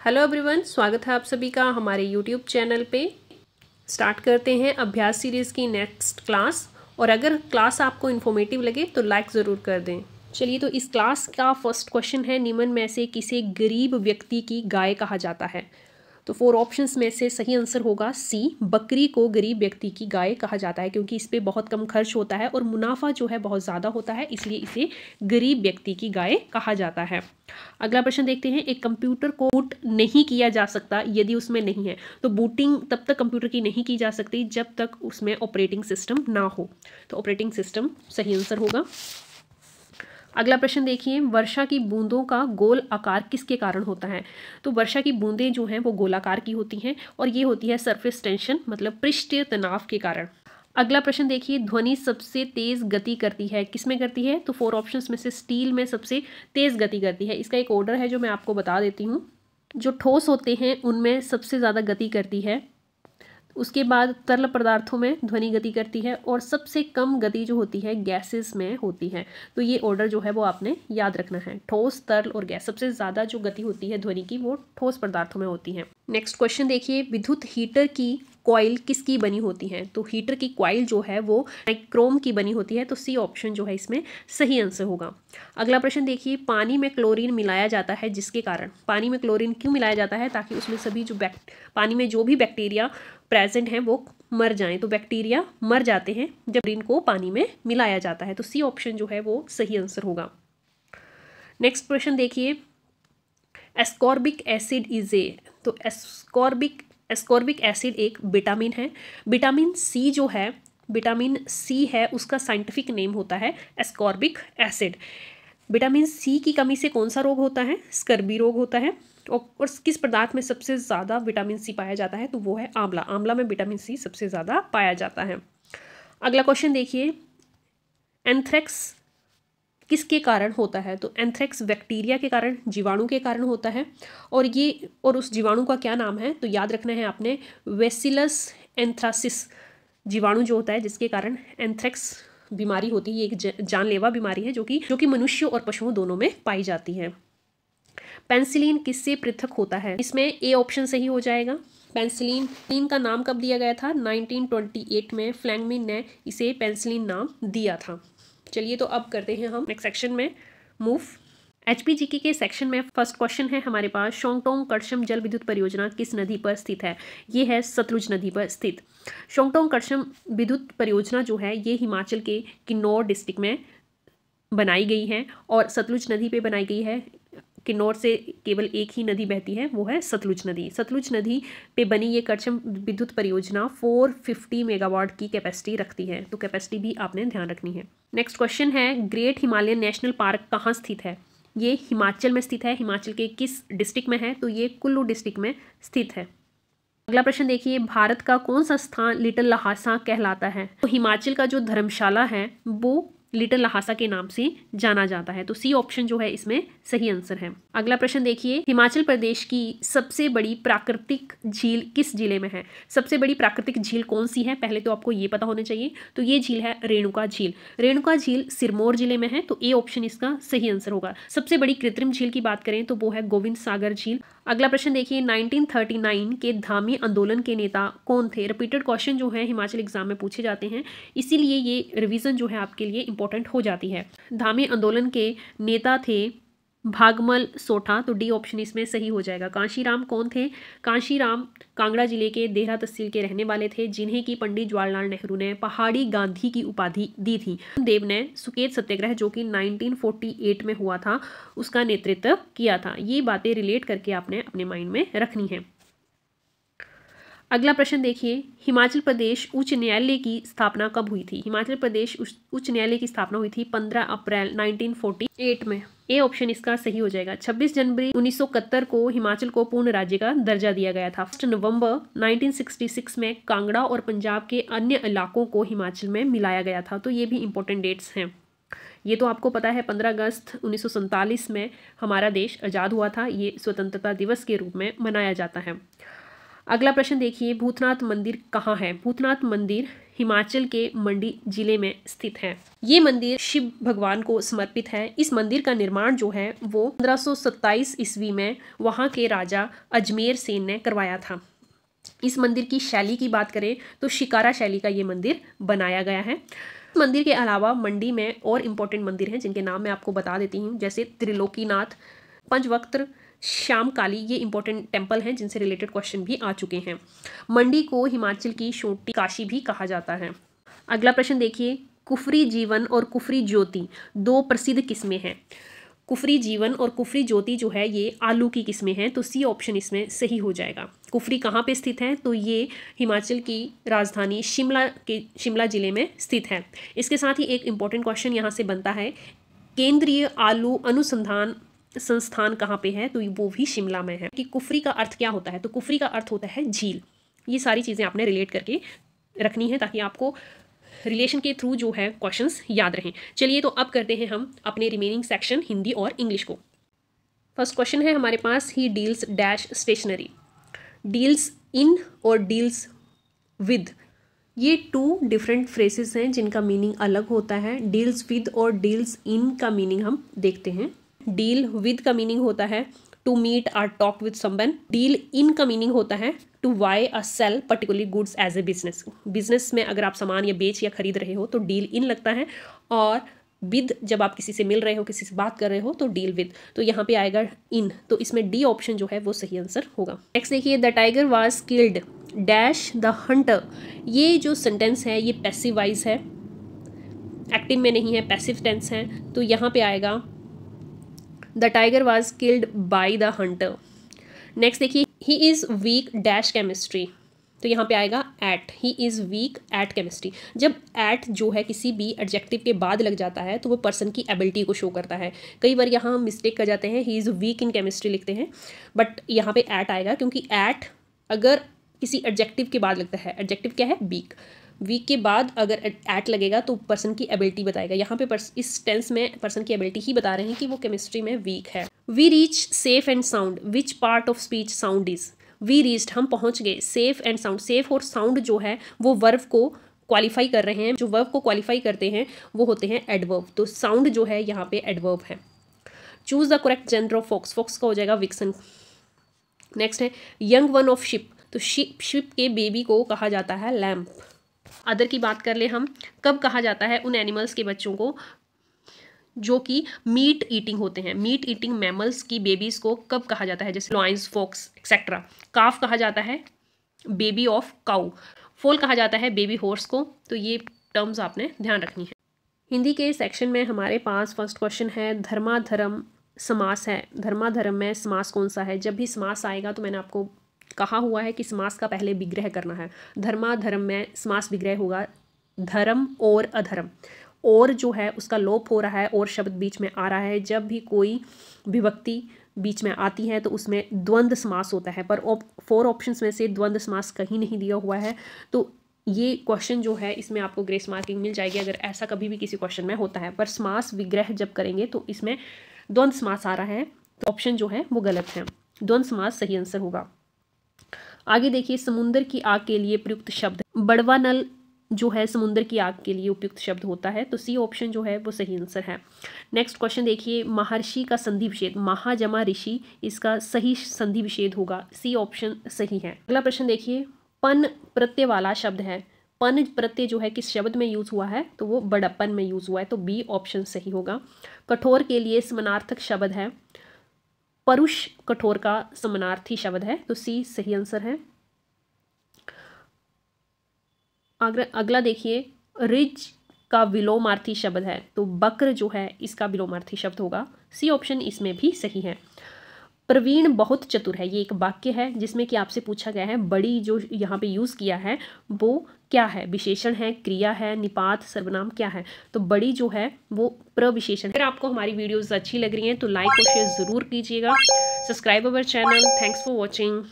Hello everyone, स्वागत है आप सभी का हमारे यूट्यूब चैनल पे। स्टार्ट करते हैं अभ्यास सीरीज़ की नेक्स्ट क्लास। और अगर क्लास आपको इन्फॉर्मेटिव लगे तो लाइक ज़रूर कर दें। चलिए, तो इस क्लास का फर्स्ट क्वेश्चन है, निम्न में से किसे गरीब व्यक्ति की गाय कहा जाता है। तो 4 ऑप्शंस में से सही आंसर होगा सी, बकरी को गरीब व्यक्ति की गाय कहा जाता है, क्योंकि इस पर बहुत कम खर्च होता है और मुनाफा जो है बहुत ज़्यादा होता है, इसलिए इसे गरीब व्यक्ति की गाय कहा जाता है। अगला प्रश्न देखते हैं, एक कंप्यूटर को बूट नहीं किया जा सकता यदि उसमें नहीं है। तो बूटिंग तब तक कंप्यूटर की नहीं की जा सकती जब तक उसमें ऑपरेटिंग सिस्टम ना हो। तो ऑपरेटिंग सिस्टम सही आंसर होगा। अगला प्रश्न देखिए, वर्षा की बूंदों का गोल आकार किसके कारण होता है। तो वर्षा की बूंदें जो हैं वो गोलाकार की होती हैं और ये होती है सरफेस टेंशन, मतलब पृष्ठीय तनाव के कारण। अगला प्रश्न देखिए, ध्वनि सबसे तेज गति करती है, किसमें करती है। तो 4 ऑप्शंस में से स्टील में सबसे तेज गति करती है। इसका एक ऑर्डर है जो मैं आपको बता देती हूँ। जो ठोस होते हैं उनमें सबसे ज़्यादा गति करती है, उसके बाद तरल पदार्थों में ध्वनि गति करती है और सबसे कम गति जो होती है गैसेस में होती है। तो ये ऑर्डर जो है वो आपने याद रखना है, ठोस, तरल और गैस। सबसे ज़्यादा जो गति होती है ध्वनि की वो ठोस पदार्थों में होती है। नेक्स्ट क्वेश्चन देखिए, विद्युत हीटर की कॉइल किसकी बनी होती है। तो हीटर की कॉइल जो है वो नाइक्रोम की बनी होती है। तो सी ऑप्शन जो है इसमें सही आंसर होगा। अगला प्रश्न देखिए, पानी में क्लोरीन मिलाया जाता है जिसके कारण। पानी में क्लोरीन क्यों मिलाया जाता है, ताकि उसमें सभी जो पानी में जो भी बैक्टीरिया प्रेजेंट हैं वो मर जाएं। तो बैक्टीरिया मर जाते हैं जब क्लोरीन को पानी में मिलाया जाता है। तो सी ऑप्शन जो है वो सही आंसर होगा। नेक्स्ट प्रश्न देखिए, एस्कॉर्बिक एसिड इज ए। तो एस्कॉर्बिक एसिड एक विटामिन है। विटामिन सी जो है, विटामिन सी है, उसका साइंटिफिक नेम होता है एस्कॉर्बिक एसिड। विटामिन सी की कमी से कौन सा रोग होता है, स्कर्वी रोग होता है। और किस पदार्थ में सबसे ज़्यादा विटामिन सी पाया जाता है, तो वो है आंवला। आंवला में विटामिन सी सबसे ज़्यादा पाया जाता है। अगला क्वेश्चन देखिए, एंथ्रेक्स किसके कारण होता है। तो एंथ्रेक्स बैक्टीरिया के कारण, जीवाणु के कारण होता है। और उस जीवाणु का क्या नाम है, तो याद रखना है आपने, बेसिलस एंथ्रासिस जीवाणु जो होता है जिसके कारण एंथ्रेक्स बीमारी होती है। ये एक जानलेवा बीमारी है जो कि मनुष्यों और पशुओं दोनों में पाई जाती है। पेंसिलिन किससे पृथक होता है। इसमें ए ऑप्शन सही हो जाएगा। पेंसिलिन का नाम कब दिया गया था, 1928 में फ्लैंगमिन ने इसे पेंसिलिन नाम दिया था। चलिए, तो अब करते हैं हम नेक्स्ट सेक्शन में मूव। एचपीजीके के सेक्शन में फर्स्ट क्वेश्चन है हमारे पास, शोंगटोंग करशम जल विद्युत परियोजना किस नदी पर स्थित है। ये है सतलुज नदी पर स्थित। शोंगटोंग करशम विद्युत परियोजना जो है ये हिमाचल के किन्नौर डिस्ट्रिक्ट में बनाई गई है और सतलुज नदी पे बनाई गई है। किन्नौर से केवल एक ही नदी बहती है, वो है सतलुज नदी। सतलुज नदी पे बनी ये करछम विद्युत परियोजना 450 मेगावाट की कैपेसिटी रखती है। तो कैपेसिटी भी आपने ध्यान रखनी है। नेक्स्ट क्वेश्चन है, ग्रेट हिमालयन नेशनल पार्क कहाँ स्थित है। ये हिमाचल में स्थित है। हिमाचल के किस डिस्ट्रिक्ट में है, तो ये कुल्लू डिस्ट्रिक्ट में स्थित है। अगला प्रश्न देखिए, भारत का कौन सा स्थान लिटिल लहासा कहलाता है। तो हिमाचल का जो धर्मशाला है वो लिटिल लहासा के नाम से जाना जाता है। तो सी ऑप्शन जो है इसमें सही आंसर है। अगला प्रश्न देखिए, हिमाचल प्रदेश की सबसे बड़ी प्राकृतिक झील किस जिले में है। सबसे बड़ी प्राकृतिक झील कौन सी है, पहले तो आपको ये पता होना चाहिए। तो ये झील है रेणुका झील। रेणुका झील सिरमौर जिले में है। तो ए ऑप्शन इसका सही आंसर होगा। सबसे बड़ी कृत्रिम झील की बात करें तो वो है गोविंद सागर झील। अगला प्रश्न देखिए, 1939 के धामी आंदोलन के नेता कौन थे। रिपीटेड क्वेश्चन जो है हिमाचल एग्जाम में पूछे जाते हैं, इसीलिए ये रिवीजन जो है आपके लिए इंपॉर्टेंट हो जाती है। धामी आंदोलन के नेता थे भागमल सोठा। तो डी ऑप्शन इसमें सही हो जाएगा। कांशीराम कौन थे। कांशीराम कांगड़ा जिले के देहरा तहसील के रहने वाले थे, जिन्हें की पंडित जवाहरलाल नेहरू ने पहाड़ी गांधी की उपाधि दी थी। देव ने सुकेत सत्याग्रह जो कि 1948 में हुआ था उसका नेतृत्व किया था। ये बातें रिलेट करके आपने अपने माइंड में रखनी है। अगला प्रश्न देखिए, हिमाचल प्रदेश उच्च न्यायालय की स्थापना कब हुई थी। हिमाचल प्रदेश उच्च न्यायालय की स्थापना हुई थी 15 अप्रैल 1948 में। ए ऑप्शन इसका सही हो जाएगा। 26 जनवरी 1971 को हिमाचल को पूर्ण राज्य का दर्जा दिया गया था। 1 नवंबर 1966 में कांगड़ा और पंजाब के अन्य इलाकों को हिमाचल में मिलाया गया था। तो ये भी इंपॉर्टेंट डेट्स हैं। ये तो आपको पता है, 15 अगस्त 1947 में हमारा देश आज़ाद हुआ था। ये स्वतंत्रता दिवस के रूप में मनाया जाता है। अगला प्रश्न देखिए, भूतनाथ मंदिर कहाँ है? भूतनाथ मंदिर हिमाचल के मंडी जिले में स्थित है। ये मंदिर शिव भगवान को समर्पित है। इस मंदिर का निर्माण जो है वो 1527 ईस्वी में वहाँ के राजा अजमेर सेन ने करवाया था। इस मंदिर की शैली की बात करें तो शिकारा शैली का ये मंदिर बनाया गया है। मंदिर के अलावा मंडी में और इम्पोर्टेंट मंदिर हैं जिनके नाम मैं आपको बता देती हूँ, जैसे त्रिलोकीनाथ, पंचवक्त्र, श्याम काली, ये इंपॉर्टेंट टेम्पल हैं जिनसे रिलेटेड क्वेश्चन भी आ चुके हैं। मंडी को हिमाचल की छोटी काशी भी कहा जाता है। अगला प्रश्न देखिए, कुफरी जीवन और कुफरी ज्योति दो प्रसिद्ध किस्में हैं। कुफरी जीवन और कुफरी ज्योति जो है ये आलू की किस्में हैं, तो सी ऑप्शन इसमें सही हो जाएगा। कुफरी कहाँ पे स्थित है? तो ये हिमाचल की राजधानी शिमला जिले में स्थित है। इसके साथ ही एक इम्पॉर्टेंट क्वेश्चन यहाँ से बनता है, केंद्रीय आलू अनुसंधान संस्थान कहाँ पे है? तो वो भी शिमला में है। कि कुफरी का अर्थ क्या होता है? तो कुफरी का अर्थ होता है झील। ये सारी चीज़ें आपने रिलेट करके रखनी है ताकि आपको रिलेशन के थ्रू जो है क्वेश्चंस याद रहें। चलिए तो अब करते हैं हम अपने रिमेनिंग सेक्शन हिंदी और इंग्लिश को। फर्स्ट क्वेश्चन है हमारे पास, he deals dash stationery. Deals in और डील्स विद, ये टू डिफरेंट फ्रेजेस हैं जिनका मीनिंग अलग होता है। डील्स विद और डील्स इन का मीनिंग हम देखते हैं। डील विद का मीनिंग होता है टू मीट और talk with someone. Deal in का मीनिंग होता है टू बाय और sell particularly goods as a business. Business में अगर आप सामान या बेच या खरीद रहे हो तो डील इन लगता है, और विद जब आप किसी से मिल रहे हो, किसी से बात कर रहे हो तो डील विद, तो यहाँ पे आएगा इन। तो इसमें डी ऑप्शन जो है वो सही आंसर होगा। नेक्स्ट देखिए, the tiger was killed dash the Hunter. ये जो सेंटेंस है ये पैसिव वाइज है, एक्टिव में नहीं है, पैसिव टेंस है। तो यहाँ पे आएगा the tiger was killed by the hunter. Next देखिए, he is weak dash chemistry. तो यहाँ पे आएगा at, he is weak at chemistry. जब एट जो है किसी भी एडजेक्टिव के बाद लग जाता है तो वो पर्सन की एबिलिटी को शो करता है। कई बार यहाँ मिस्टेक कर जाते हैं, ही इज़ वीक इन केमिस्ट्री लिखते हैं, बट यहाँ पे एट आएगा क्योंकि एट अगर किसी एडजेक्टिव के बाद लगता है, एडजेक्टिव क्या है? वीक। वीक के बाद अगर एट लगेगा तो पर्सन की एबिलिटी बताएगा। यहाँ पे इस टेंस में पर्सन की एबिलिटी ही बता रहे हैं कि वो केमिस्ट्री में वीक है। We reach safe and sound, which part of speech sound is. We reached, हम पहुँच गए। सेफ एंड साउंड, सेफ और साउंड जो है वो वर्ब को क्वालिफाई कर रहे हैं। जो वर्ब को क्वालिफाई करते हैं वो होते हैं एडवर्ब, तो साउंड जो है यहाँ पे एडवर्ब है। Choose the correct gender of fox, fox का हो जाएगा विक्सन। नेक्स्ट है यंग वन ऑफ शिप, तो शिप के बेबी को कहा जाता है लैम्प। अदर की बात कर ले हम, कब कहा जाता है उन एनिमल्स के बच्चों को जो कि मीट ईटिंग होते हैं? मीट ईटिंग मैमल्स की बेबीज को कब कहा जाता है? जैसे लॉयंस, फॉक्स एक्सेट्रा। काफ कहा जाता है बेबी ऑफ काऊ। फोल कहा जाता है बेबी हॉर्स को। तो ये टर्म्स आपने ध्यान रखनी है। हिंदी के सेक्शन में हमारे पास फर्स्ट क्वेश्चन है, धर्माधर्म समास है। धर्माधर्म में समास कौन सा है? जब भी समास आएगा तो मैंने आपको कहा हुआ है कि समास का पहले विग्रह करना है। धर्माधर्म में समास विग्रह होगा धर्म और अधर्म, और जो है उसका लोप हो रहा है और शब्द बीच में आ रहा है। जब भी कोई विभक्ति बीच में आती है तो उसमें द्वंद्व समास होता है, पर 4 ऑप्शंस में से द्वंद्व समास कहीं नहीं दिया हुआ है। तो ये क्वेश्चन जो है इसमें आपको ग्रेस मार्किंग मिल जाएगी अगर ऐसा कभी भी किसी क्वेश्चन में होता है। पर समास विग्रह जब करेंगे तो इसमें द्वंद्व समास आ रहा है, तो ऑप्शन जो है वो गलत है। द्वंद्व समास सही आंसर होगा। आगे देखिए, समुद्र की आग के लिए प्रयुक्त शब्द, बड़वा नल जो है समुद्र की आग के लिए उपयुक्त शब्द होता है, तो सी ऑप्शन जो है वो सही आंसर है। नेक्स्ट क्वेश्चन देखिए, महर्षि का संधि विच्छेद, महाजमा ऋषि, इसका सही संधि विच्छेद होगा, सी ऑप्शन सही है। अगला प्रश्न देखिए, पन प्रत्यय वाला शब्द है। पन प्रत्यय जो है किस शब्द में यूज हुआ है? तो वो बड़प्पन में यूज हुआ है, तो बी ऑप्शन सही होगा। कठोर के लिए समानार्थक शब्द है, परुष कठोर का समानार्थी शब्द है, तो सी सही आंसर है। अगला देखिए, रिज का विलोमार्थी शब्द है, तो बक्र जो है इसका विलोमार्थी शब्द होगा, सी ऑप्शन इसमें भी सही है। प्रवीण बहुत चतुर है, ये एक वाक्य है जिसमें कि आपसे पूछा गया है बड़ी जो यहाँ पे यूज़ किया है वो क्या है? विशेषण है, क्रिया है, निपात, सर्वनाम क्या है? तो बड़ी जो है वो प्रविशेषण है। अगर आपको हमारी वीडियोस अच्छी लग रही हैं तो लाइक और शेयर ज़रूर कीजिएगा। Subscribe our channel. Thanks for watching.